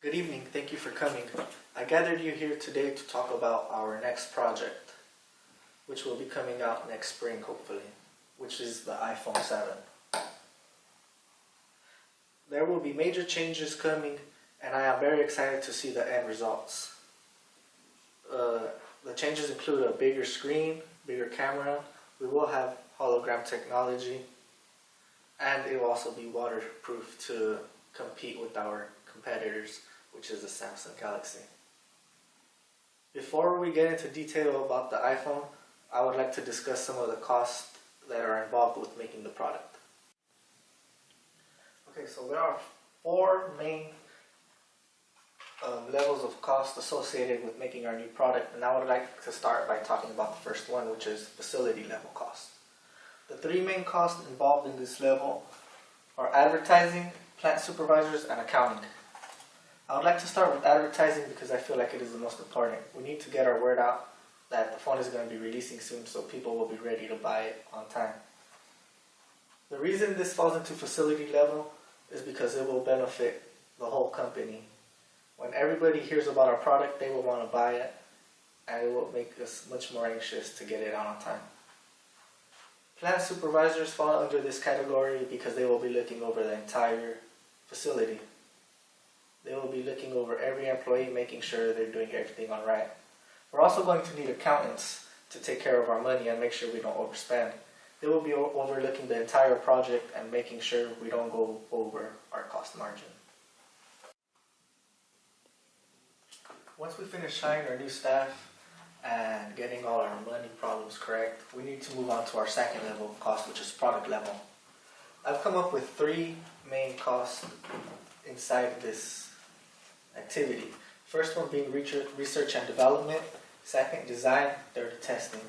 Good evening, thank you for coming. I gathered you here today to talk about our next project, which will be coming out next spring hopefully, which is the iPhone 7. There will be major changes coming and I am very excited to see the end results. The changes include a bigger screen, bigger camera, we will have hologram technology, and it will also be waterproof to compete with our competitors, which is the Samsung Galaxy. Before we get into detail about the iPhone, I would like to discuss some of the costs that are involved with making the product. Okay, so there are four main levels of cost associated with making our new product, and I would like to start by talking about the first one, which is facility level cost. The three main costs involved in this level are advertising, plant supervisors, and accounting. I would like to start with advertising because I feel like it is the most important. We need to get our word out that the phone is going to be releasing soon so people will be ready to buy it on time. The reason this falls into facility level is because it will benefit the whole company. When everybody hears about our product, they will want to buy it, and it will make us much more anxious to get it out on time. Plant supervisors fall under this category because they will be looking over the entire facility. They will be looking over every employee, making sure they're doing everything all right. We're also going to need accountants to take care of our money and make sure we don't overspend. They will be overlooking the entire project and making sure we don't go over our cost margin. Once we finish hiring our new staff and getting all our money problems correct, we need to move on to our second level of cost, which is product level. I've come up with three main costs inside this activity. First one being research and development, second design, third testing.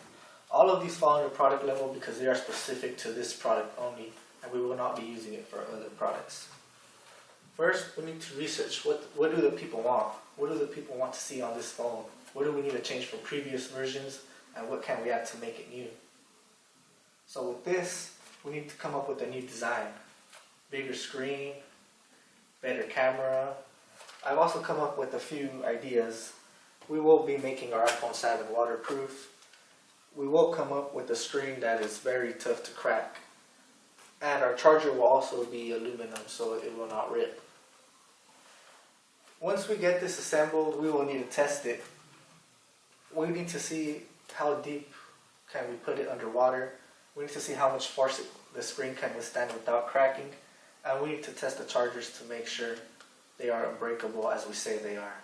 All of these fall under product level because they are specific to this product only, and we will not be using it for other products. First, we need to research what do the people want? What do the people want to see on this phone? What do we need to change from previous versions, and what can we add to make it new? So with this, we need to come up with a new design. Bigger screen, better camera. I've also come up with a few ideas. We will be making our iPhone 7 waterproof. We will come up with a screen that is very tough to crack. And our charger will also be aluminum so it will not rip. Once we get this assembled, we will need to test it. We need to see how deep can we put it underwater. We need to see how much force the screen can withstand without cracking. And we need to test the chargers to make sure they are unbreakable as we say they are.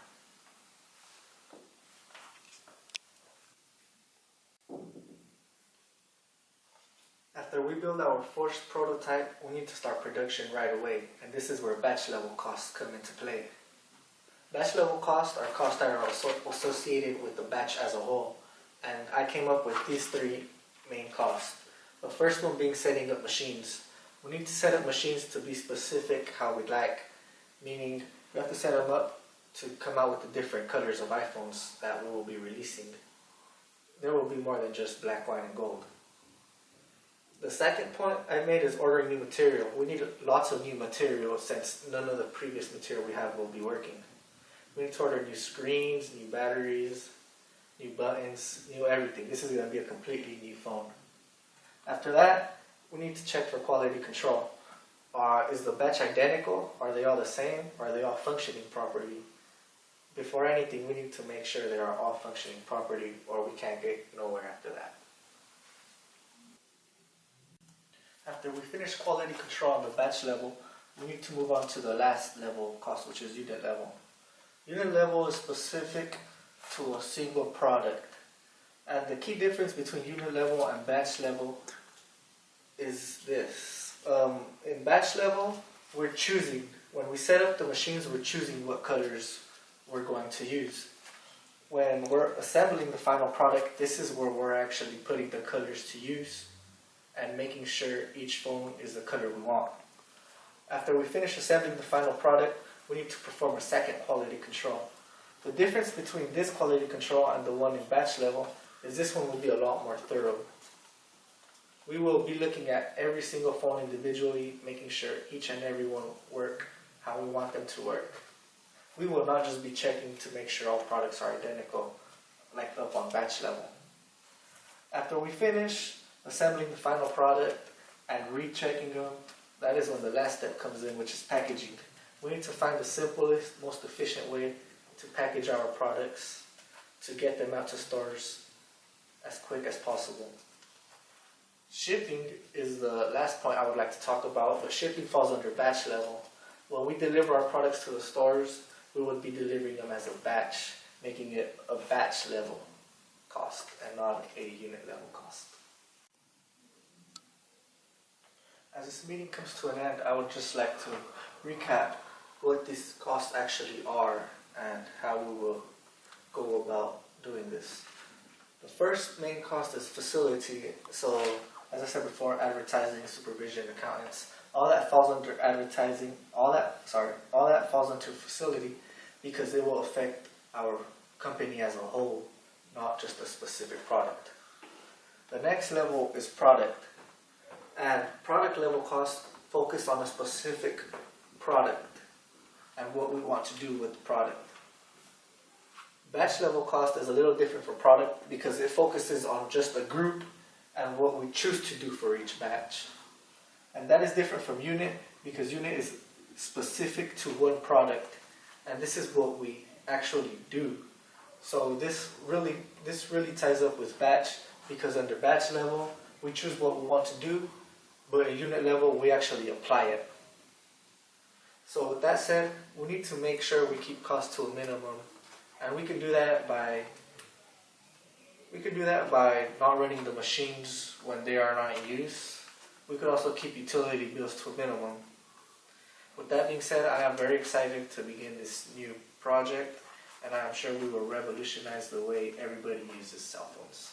After we build our first prototype, we need to start production right away, and this is where batch level costs come into play. Batch level costs are costs that are associated with the batch as a whole, and I came up with these three main costs. The first one being setting up machines. We need to set up machines to be specific how we'd like, meaning we have to set them up to come out with the different colors of iPhones that we will be releasing. There will be more than just black, white, and gold. The second point I made is ordering new material. We need lots of new material since none of the previous material we have will be working. We need to order new screens, new batteries, new buttons, new everything. This is going to be a completely new phone. After that, we need to check for quality control. Is the batch identical? Are they all the same? Are they all functioning properly? Before anything, we need to make sure they are all functioning properly or we can't get nowhere after that. After we finish quality control on the batch level, we need to move on to the last level of cost, which is unit level. Unit level is specific to a single product. And the key difference between unit level and batch level is this. In batch level, we're choosing, when we set up the machines, we're choosing what colors we're going to use. When we're assembling the final product, this is where we're actually putting the colors to use and making sure each phone is the color we want. After we finish assembling the final product, we need to perform a second quality control. The difference between this quality control and the one in batch level is this one will be a lot more thorough. We will be looking at every single phone individually, making sure each and every one work how we want them to work. we will not just be checking to make sure all products are identical, like up on batch level. After we finish assembling the final product and rechecking them, that is when the last step comes in, which is packaging. We need to find the simplest, most efficient way to package our products to get them out to stores as quick as possible. Shipping is the last point I would like to talk about, but shipping falls under batch level. When we deliver our products to the stores, we would be delivering them as a batch, making it a batch level cost and not a unit level cost. As this meeting comes to an end, I would just like to recap what these costs actually are and how we will go about doing this. The first main cost is facility. So, as I said before, advertising, supervision, accountants, all that falls under advertising, all that falls into facility because it will affect our company as a whole, not just a specific product. The next level is product. And product level costs focus on a specific product and what we want to do with the product. Batch level cost is a little different for product because it focuses on just a group and what we choose to do for each batch. And that is different from unit because unit is specific to one product, and this is what we actually do. So this really ties up with batch because under batch level we choose what we want to do, but at unit level we actually apply it. So with that said, we need to make sure we keep costs to a minimum, and we can do that by not running the machines when they are not in use. We could also keep utility bills to a minimum. With that being said, I am very excited to begin this new project, and I am sure we will revolutionize the way everybody uses cell phones.